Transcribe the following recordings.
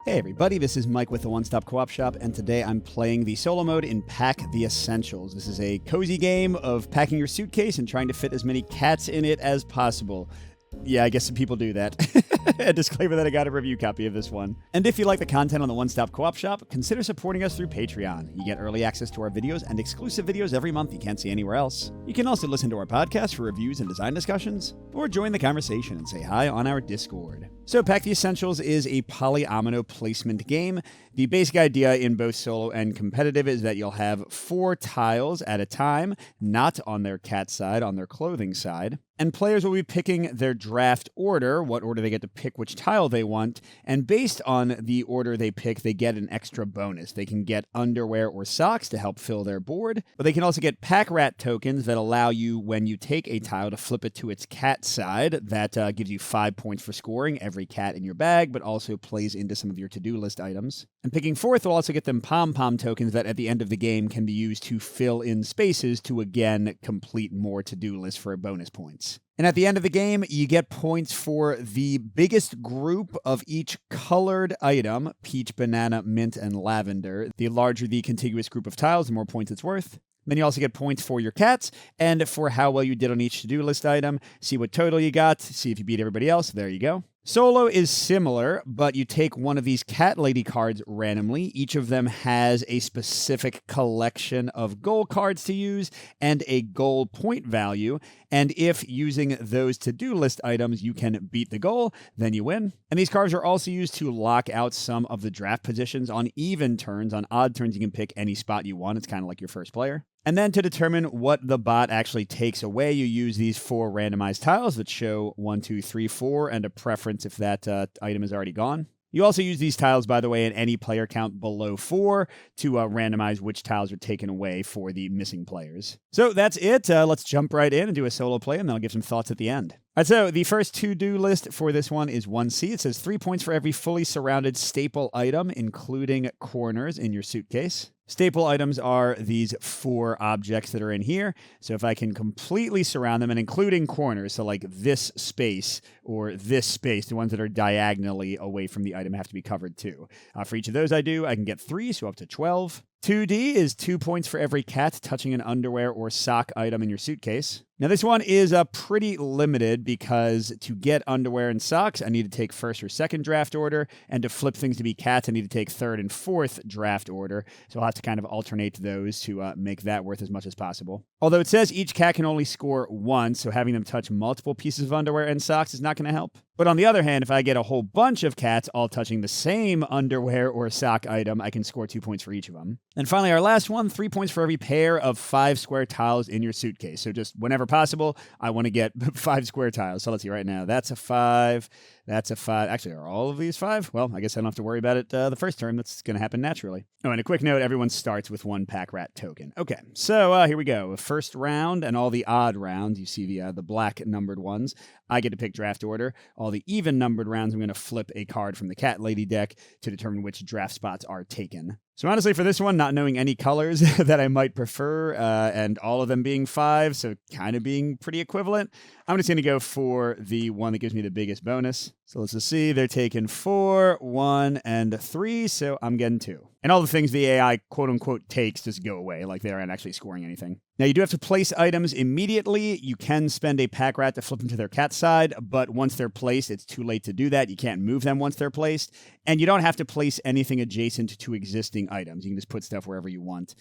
Hey everybody, this is Mike with the One Stop Co-op Shop, and today I'm playing the solo mode in Pack the Essentials. This is a cozy game of packing your suitcase and trying to fit as many cats in it as possible. Yeah, I guess some people do that. A disclaimer that I got a review copy of this one. And if you like the content on the One Stop Co-op Shop, consider supporting us through Patreon. You get early access to our videos and exclusive videos every month you can't see anywhere else. You can also listen to our podcast for reviews and design discussions, or join the conversation and say hi on our Discord. So Pack the Essentials is a polyomino placement game. The basic idea in both solo and competitive is that you'll have 4 tiles at a time, not on their cat side, on their clothing side. And players will be picking their draft order, what order they get to pick which tile they want, and based on the order they pick, they get an extra bonus. They can get underwear or socks to help fill their board, but they can also get pack rat tokens that allow you, when you take a tile, to flip it to its cat side. That gives you 5 points for scoring every cat in your bag, but also plays into some of your to-do list items. And picking 4th will also get them pom-pom tokens that at the end of the game can be used to fill in spaces to again complete more to-do lists for bonus points. And at the end of the game, you get points for the biggest group of each colored item: peach, banana, mint, and lavender. The larger the contiguous group of tiles, the more points it's worth. Then you also get points for your cats and for how well you did on each to-do list item. See what total you got, see if you beat everybody else. There you go. Solo is similar, but you take one of these cat lady cards randomly. Each of them has a specific collection of goal cards to use and a goal point value. And if using those to-do list items you can beat the goal, then you win. And these cards are also used to lock out some of the draft positions on even turns. On odd turns, you can pick any spot you want. It's kind of like your first player. And then to determine what the bot actually takes away, you use these 4 randomized tiles that show 1, 2, 3, 4, and a preference if that item is already gone. You also use these tiles, by the way, at any player count below 4 to randomize which tiles are taken away for the missing players. So that's it. Let's jump right in and do a solo play, and then I'll give some thoughts at the end. All right, so the first to-do list for this one is 1C. It says 3 points for every fully surrounded staple item, including corners in your suitcase. Staple items are these 4 objects that are in here. So if I can completely surround them, and including corners, so like this space or this space, the ones that are diagonally away from the item have to be covered too. For each of those I can get 3, so up to 12. 2D is 2 points for every cat touching an underwear or sock item in your suitcase. Now this one is pretty limited because to get underwear and socks, I need to take 1st or 2nd draft order, and to flip things to be cats, I need to take 3rd and 4th draft order. So I'll have to kind of alternate those to make that worth as much as possible. Although it says each cat can only score once, so having them touch multiple pieces of underwear and socks is not going to help. But on the other hand, if I get a whole bunch of cats all touching the same underwear or sock item, I can score 2 points for each of them. And finally, our last one, 3 points for every pair of 5 square tiles in your suitcase. So just whenever possible, I want to get 5 square tiles. So let's see right now. That's a 5. That's a 5. Actually, are all of these 5? Well, I guess I don't have to worry about it the first turn. That's going to happen naturally. Oh, and a quick note, everyone starts with 1 pack rat token. Okay, so here we go. First round and all the odd rounds. You see the black numbered ones. I get to pick draft order. All the even numbered rounds, I'm going to flip a card from the cat lady deck to determine which draft spots are taken. So honestly, for this one, not knowing any colors that I might prefer, and all of them being 5, so kind of being pretty equivalent, I'm just going to go for the one that gives me the biggest bonus. So let's just see, they're taking 4, 1, and 3, so I'm getting 2. And all the things the AI quote-unquote takes just go away, like they aren't actually scoring anything. Now, you do have to place items immediately. You can spend a pack rat to flip them to their cat side, but once they're placed, it's too late to do that. You can't move them once they're placed. And you don't have to place anything adjacent to existing items. You can just put stuff wherever you want.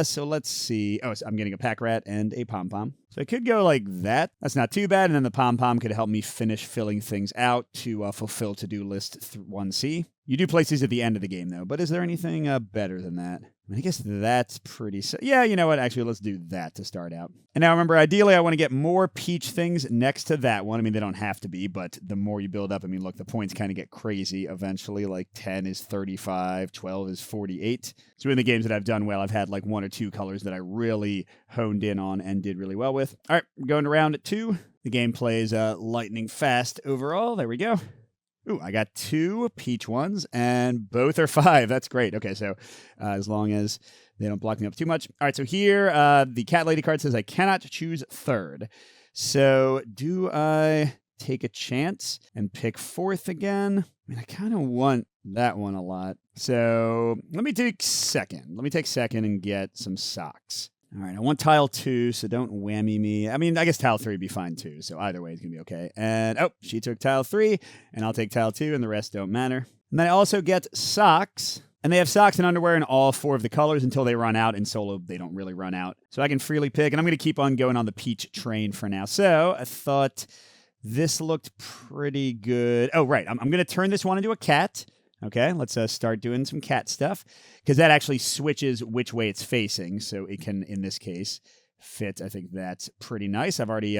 So let's see. Oh, so I'm getting a pack rat and a pom-pom. So I could go like that. That's not too bad. And then the pom-pom could help me finish filling things out to fulfill to-do list 1C. You do place these at the end of the game, though. But is there anything better than that? I guess that's pretty... Yeah, you know what? Actually, let's do that to start out. And now remember, ideally, I want to get more peach things next to that one. I mean, they don't have to be, but the more you build up, I mean, look, the points kind of get crazy eventually. Like 10 is 35, 12 is 48. So in the games that I've done well, I've had like 1 or 2 colors that I really honed in on and did really well with. All right, we're going to round 2. The game plays lightning fast overall. There we go. Ooh, I got 2 peach ones, and both are 5. That's great. Okay, so as long as they don't block me up too much. All right, so here, the cat lady card says I cannot choose 3rd. So do I... take a chance and pick fourth again. I mean, I kind of want that one a lot. So let me take second. Let me take second and get some socks. All right, I want tile 2, so don't whammy me. I mean, I guess tile 3 would be fine too, so either way it's going to be okay. And, oh, she took tile 3, and I'll take tile 2, and the rest don't matter. And then I also get socks, and they have socks and underwear in all 4 of the colors until they run out. In solo, they don't really run out. So I can freely pick, and I'm going to keep on going on the peach train for now. So I thought this looked pretty good. Oh, right, I'm going to turn this one into a cat. Okay, let's start doing some cat stuff, because that actually switches which way it's facing, so it can, in this case, fit. I think that's pretty nice. I've already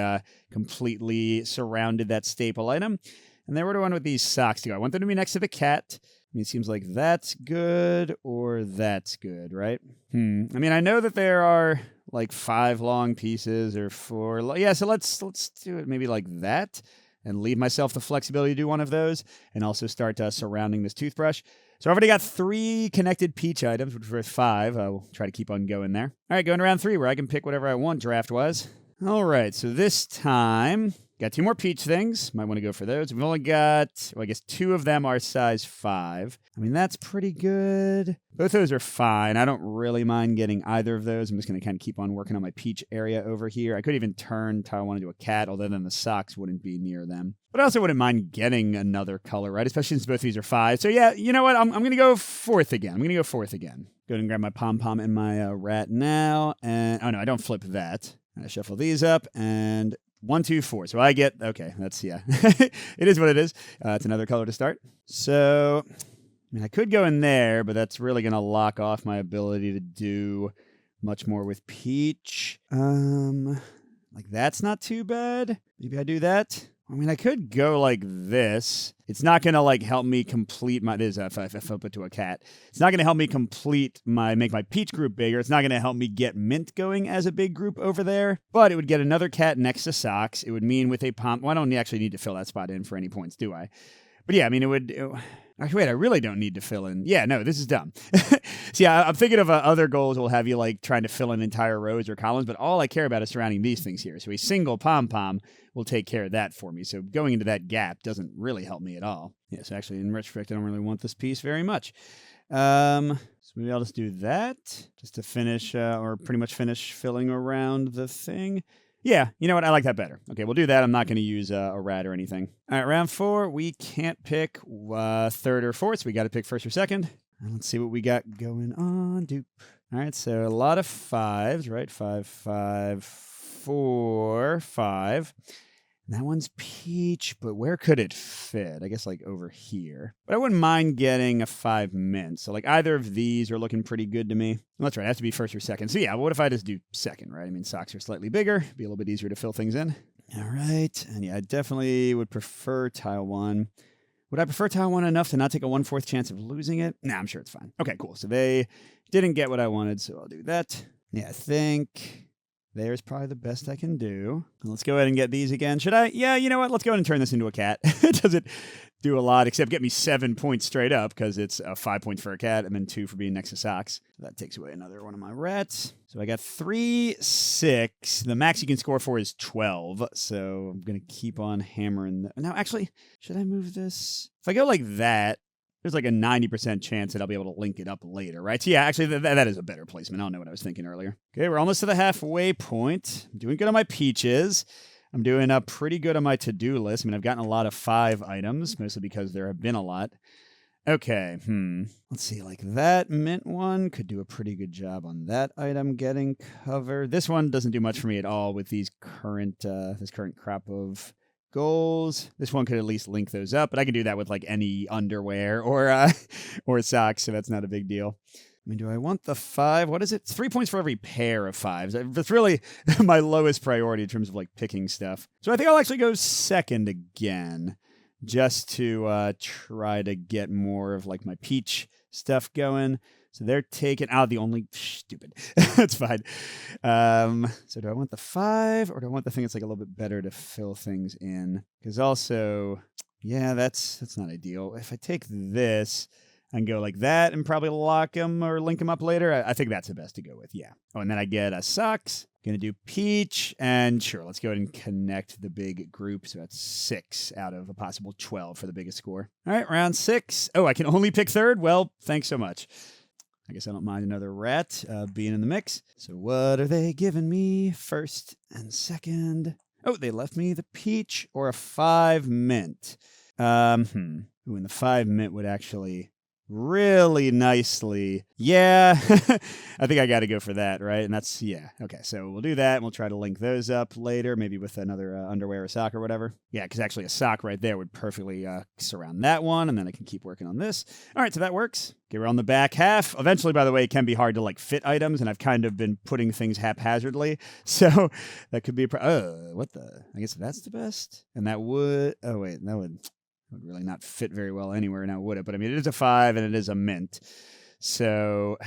completely surrounded that staple item. And then where do I want with these socks to go? I want them to be next to the cat. I mean, it seems like that's good or that's good, right? I mean, I know that there are like 5 long pieces or 4. Yeah, so let's do it maybe like that. And leave myself the flexibility to do one of those, and also start surrounding this toothbrush. So I've already got 3 connected peach items, which is worth 5. We'll try to keep on going there. All right, going to round 3, where I can pick whatever I want draft-wise. All right, so this time, got 2 more peach things. Might want to go for those. We've only got, well, I guess 2 of them are size 5. I mean, that's pretty good. Both those are fine. I don't really mind getting either of those. I'm just going to kind of keep on working on my peach area over here. I could even turn tile 1 into a cat, although then the socks wouldn't be near them. But I also wouldn't mind getting another color, right? Especially since both these are 5. So yeah, you know what? I'm going to go 4th again. I'm going to go 4th again. Go ahead and grab my pom-pom and my rat now. And, oh no, I don't flip that. I shuffle these up and 1, 2, 4. So I get, okay, that's, yeah. It is what it is. It's another color to start. So, I mean, I could go in there, but that's really going to lock off my ability to do much more with peach. Like that's not too bad. Maybe I do that. I mean, I could go like this. It's not going to like help me complete my, this if I flip it to a cat. It's not going to help me make my peach group bigger. It's not going to help me get mint going as a big group over there, but it would get another cat next to socks. It would mean with a pom, well, I don't actually need to fill that spot in for any points, do I? But yeah, I mean, actually, wait, I really don't need to fill in. Yeah, no, this is dumb. See, I'm thinking of other goals will have you like trying to fill in entire rows or columns, but all I care about is surrounding these things here. So a single pom-pom will take care of that for me. So going into that gap doesn't really help me at all. Yeah, so actually, in retrospect, I don't really want this piece very much. So maybe I'll just do that just to finish, or pretty much finish filling around the thing. Yeah, you know what? I like that better. Okay, we'll do that. I'm not going to use a rat or anything. All right, round 4. We can't pick 3rd or 4th, so we got to pick 1st or 2nd. Let's see what we got going on. Doop. All right, so a lot of 5s, right? 5, 5, 4, 5. And that one's peach, but where could it fit? I guess like over here. But I wouldn't mind getting a 5 mint. So like either of these are looking pretty good to me. Well, that's right. It has to be 1st or 2nd. So yeah, what if I just do 2nd, right? I mean, socks are slightly bigger. Be a little bit easier to fill things in. All right. And yeah, I definitely would prefer tile 1. Would I prefer tile 1 enough to not take a 1/4 chance of losing it? Nah, I'm sure it's fine. Okay, cool. So they didn't get what I wanted, so I'll do that. Yeah, I think there's probably the best I can do. Let's go ahead and get these again. Should I? Yeah, you know what? Let's go ahead and turn this into a cat. It doesn't do a lot except get me 7 points straight up because it's 5 points for a cat and then 2 for being next to socks. That takes away another one of my rats. So I got 3, 6. The max you can score for is 12. So I'm going to keep on hammering. Now, actually, should I move this? If I go like that, there's like a 90% chance that I'll be able to link it up later, right? So yeah, actually, that is a better placement. I don't know what I was thinking earlier. Okay, we're almost to the halfway point. I'm doing good on my peaches. I'm doing pretty good on my to-do list. I mean, I've gotten a lot of 5 items, mostly because there have been a lot. Okay, let's see, like that mint one could do a pretty good job on that item getting covered. This one doesn't do much for me at all with these this current crop of goals. This one could at least link those up, but I can do that with like any underwear or or socks, so that's not a big deal. I mean, do I want the 5? What is it? It's 3 points for every pair of 5s. That's really my lowest priority in terms of like picking stuff. So I think I'll actually go 2nd again, just to try to get more of like my peach stuff going. So they're taking out the only stupid. That's fine. So do I want the 5 or do I want the thing that's like a little bit better to fill things in? Because also, yeah, that's not ideal. If I take this, I can go like that and probably lock them or link them up later. I think that's the best to go with, yeah. Oh, and then I get a socks. Gonna do peach, and sure, let's go ahead and connect the big group. So that's 6 out of a possible 12 for the biggest score. All right, round 6. Oh, I can only pick third? Well, thanks so much. I guess I don't mind another rat being in the mix. So what are they giving me? First and second. Oh, they left me the peach or a 5 mint. Ooh, and the 5 mint would actually really nicely. Yeah, I think I got to go for that, right? And that's, yeah. Okay, so we'll do that, and we'll try to link those up later, maybe with another underwear or sock or whatever. Yeah, because actually a sock right there would perfectly surround that one, and then I can keep working on this. All right, so that works. Okay, we're on the back half. Eventually, by the way, it can be hard to like fit items, and I've kind of been putting things haphazardly, so that could be a what the? I guess that's the best, and that would. Oh wait, that would really not fit very well anywhere now, would it? But I mean, it is a 5 and it is a mint. So,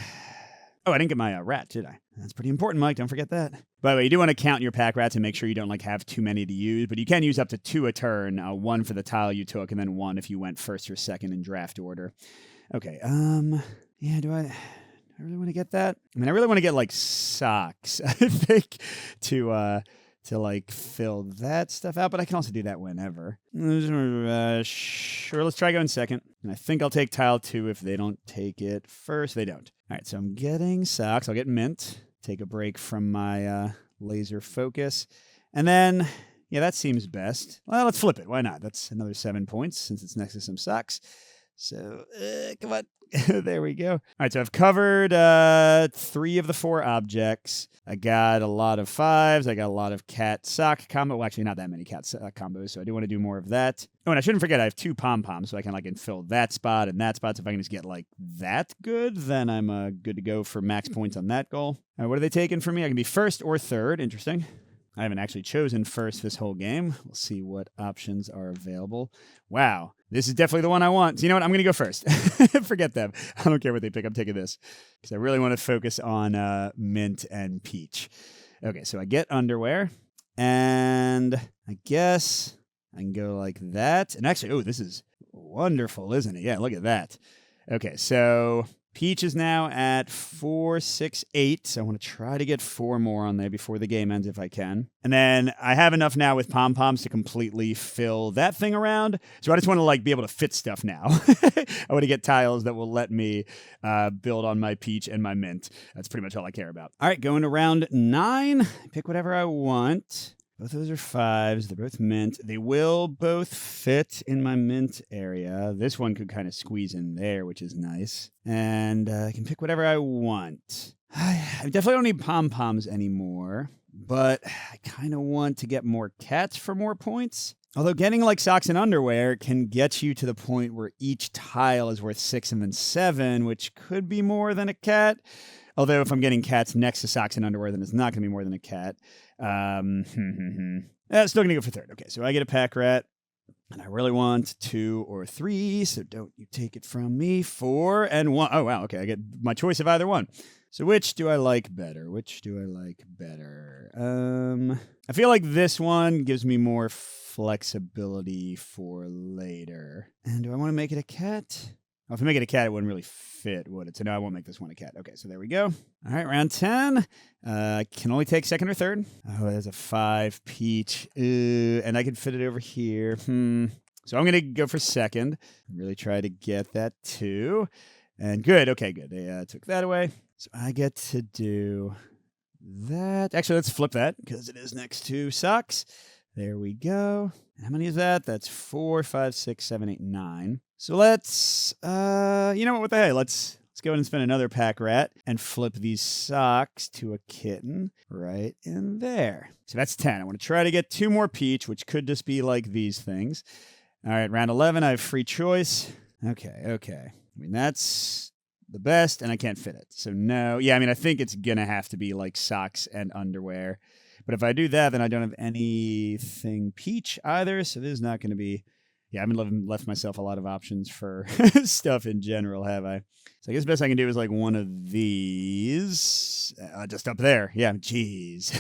oh, I didn't get my rat, did I? That's pretty important, Mike. Don't forget that. By the way, you do want to count your pack rats and make sure you don't like have too many to use, but you can use up to 2 a turn, 1 for the tile you took, and then 1 if you went first or second in draft order. Okay, yeah, do I really want to get that? I mean, I really want to get like socks, I think, to like fill that stuff out, but I can also do that whenever. Sure, let's try going second. And I think I'll take tile 2 if they don't take it first. They don't. All right, so I'm getting socks. I'll get mint. Take a break from my laser focus. And then, yeah, that seems best. Well, let's flip it. Why not? That's another 7 points since it's next to some socks. So, come on. There we go. All right, so I've covered 3 of the 4 objects. I got a lot of 5s. I got a lot of cat sock combo. Well, actually, not that many cat sock combos, so I do want to do more of that. Oh, and I shouldn't forget I have 2 pom-poms, so I can like infill that spot and that spot. So if I can just get like that good, then I'm good to go for max points on that goal. All right, what are they taking from me? I can be first or third. Interesting. I haven't actually chosen first this whole game. We'll see what options are available. Wow, this is definitely the one I want. So you know what? I'm going to go first. Forget them. I don't care what they pick. I'm taking this because I really want to focus on mint and peach. Okay, so I get underwear, and I guess I can go like that. And actually, oh, this is wonderful, isn't it? Yeah, look at that. Okay, so peach is now at 4, 6, 8. So I want to try to get 4 more on there before the game ends if I can. And then I have enough now with pom-poms to completely fill that thing around. So I just want to like be able to fit stuff now. I want to get tiles that will let me build on my peach and my mint. That's pretty much all I care about. All right, going to round 9. Pick whatever I want. Both of those are 5s. They're both mint. They will both fit in my mint area. This one could kind of squeeze in there, which is nice. And I can pick whatever I want. I definitely don't need pom-poms anymore, but I kind of want to get more cats for more points. Although getting like socks and underwear can get you to the point where each tile is worth 6 and then 7, which could be more than a cat. Although if I'm getting cats next to socks and underwear, then it's not going to be more than a cat. Still going to go for third. Okay, so I get a pack rat, and I really want 2 or 3, so don't you take it from me. 4 and 1. Oh, wow, okay, I get my choice of either one. So which do I like better? I feel like this one gives me more flexibility for later. And do I want to make it a cat? Well, if I make it a cat, it wouldn't really fit, would it? So no, I won't make this one a cat. Okay, so there we go. All right, round 10. Can only take second or third. Oh, there's a 5 peach. And I can fit it over here. So I'm going to go for second. Really try to get that too. And good. Okay, good. They took that away. So I get to do that. Actually, let's flip that because it is next to socks. There we go. How many is that? That's 4, 5, 6, 7, 8, 9. So let's, you know what the hey, let's go ahead and spin another pack rat and flip these socks to a kitten right in there. So that's 10. I want to try to get 2 more peach, which could just be like these things. All right, round 11, I have free choice. Okay. I mean, that's the best, and I can't fit it. So no. Yeah, I mean, I think it's going to have to be like socks and underwear. But if I do that, then I don't have anything peach either. So this is not going to be... Yeah, I haven't left myself a lot of options for stuff in general, have I? So I guess the best I can do is like one of these. Just up there. Yeah, jeez.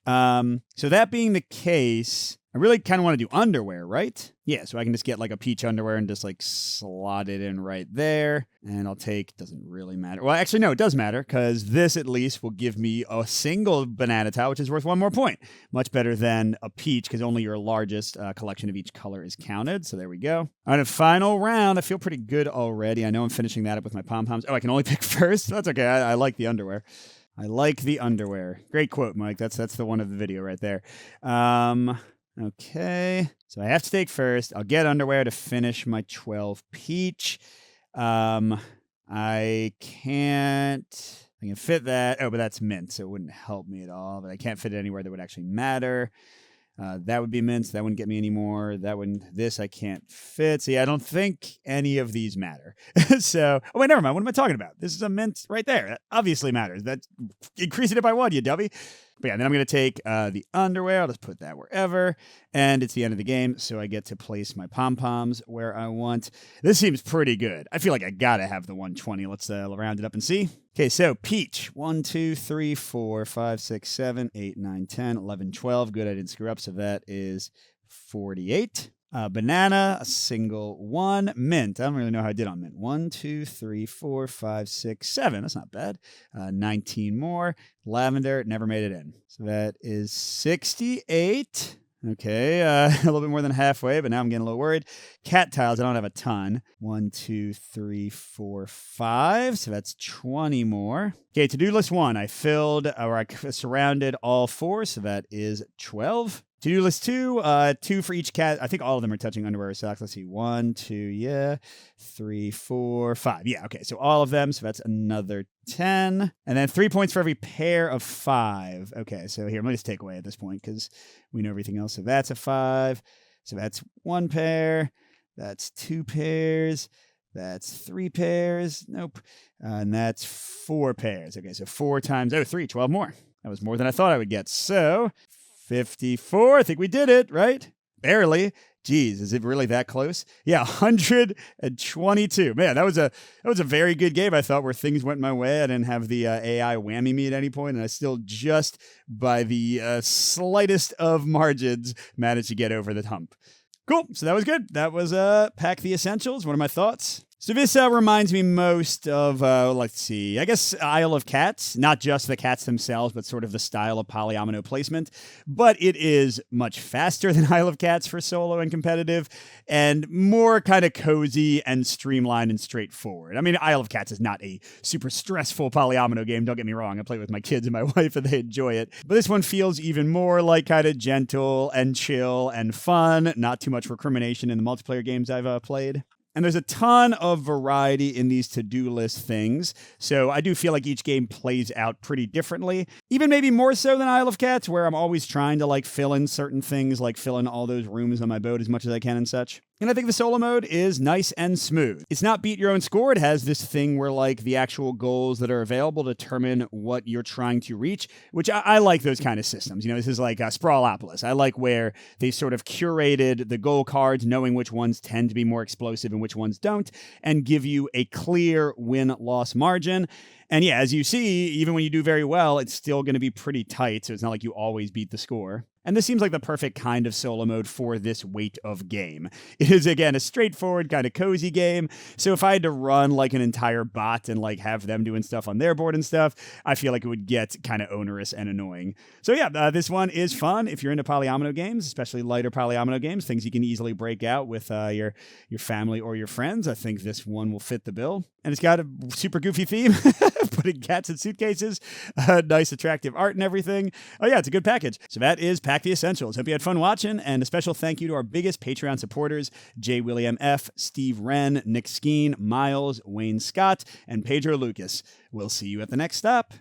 So that being the case, I really kind of want to do underwear, right? Yeah, so I can just get like a peach underwear and just like slot it in right there. And I'll take, doesn't really matter. Well, actually, no, it does matter because this at least will give me a single banana towel, which is worth 1 more point. Much better than a peach because only your largest collection of each color is counted. So there we go. All right, a final round. I feel pretty good already. I know I'm finishing that up with my pom-poms. Oh, I can only pick first? That's okay. I like the underwear. I like the underwear. Great quote, Mike. That's the one of the video right there. Okay, so I have to take first. I'll get underwear to finish my 12 peach. I can fit that. Oh, but that's mint, so it wouldn't help me at all. But I can't fit it anywhere that would actually matter. That would be mint, so that wouldn't get me any more. This I can't fit. See, I don't think any of these matter. So, oh wait, never mind. What am I talking about? This is a mint right there. That obviously matters. That's increasing it by 1, you dummy. But yeah, then I'm going to take the underwear. I'll just put that wherever. And it's the end of the game, so I get to place my pom-poms where I want. This seems pretty good. I feel like I got to have the 120. Let's round it up and see. Okay, so peach. 1, 2, 3, 4, 5, 6, 7, 8, 9, 10, 11, 12. Good, I didn't screw up, so that is 48. Banana, a single 1. Mint, I don't really know how I did on mint. 1, 2, 3, 4, 5, 6, 7. That's not bad. 19 more. Lavender, never made it in. So that is 68. Okay, a little bit more than halfway, but now I'm getting a little worried. Cat tiles, I don't have a ton. 1, 2, 3, 4, 5. So that's 20 more. Okay, to-do list 1. I surrounded all 4, so that is 12. To-do list 2, 2 for each cat. I think all of them are touching underwear or socks. Let's see. 1, 2, yeah. 3, 4, 5. Yeah, okay. So all of them. So that's another 10. And then 3 points for every pair of 5. Okay, so here, let me just take away at this point because we know everything else. So that's a 5. So that's 1 pair. That's 2 pairs. That's 3 pairs. Nope. And that's 4 pairs. Okay, so 4 times, 3, 12 more. That was more than I thought I would get. So 54. I think we did it, right? Barely. Geez, is it really that close? Yeah, 122. Man, that was a very good game, I thought, where things went my way. I didn't have the AI whammy me at any point, and I still just, by the slightest of margins, managed to get over the hump. Cool. So that was good. That was Pack the Essentials. What are my thoughts? So this reminds me most of, let's see, I guess Isle of Cats. Not just the cats themselves, but sort of the style of polyomino placement. But it is much faster than Isle of Cats for solo and competitive, and more kind of cozy and streamlined and straightforward. I mean, Isle of Cats is not a super stressful polyomino game, don't get me wrong. I play with my kids and my wife and they enjoy it. But this one feels even more like kind of gentle and chill and fun. Not too much recrimination in the multiplayer games I've played. And there's a ton of variety in these to-do list things, so I do feel like each game plays out pretty differently. Even maybe more so than Isle of Cats, where I'm always trying to like fill in certain things, like fill in all those rooms on my boat as much as I can and such. And I think the solo mode is nice and smooth. It's not beat your own score. It has this thing where like the actual goals that are available determine what you're trying to reach, which I like those kind of systems. You know, this is like Sprawlopolis. I like where they sort of curated the goal cards, knowing which ones tend to be more explosive and which ones don't, and give you a clear win-loss margin. And yeah, as you see, even when you do very well, it's still going to be pretty tight, so it's not like you always beat the score. And this seems like the perfect kind of solo mode for this weight of game. It is, again, a straightforward kind of cozy game. So if I had to run like an entire bot and like have them doing stuff on their board and stuff, I feel like it would get kind of onerous and annoying. So yeah, this one is fun if you're into polyomino games, especially lighter polyomino games, things you can easily break out with your family or your friends. I think this one will fit the bill. And it's got a super goofy theme, putting cats in suitcases, nice attractive art and everything. Oh yeah, it's a good package. So that is Pack the Essentials. Hope you had fun watching, and a special thank you to our biggest Patreon supporters, J. William F., Steve Wren, Nick Skeen, Miles, Wayne Scott, and Pedro Lucas. We'll see you at the next stop.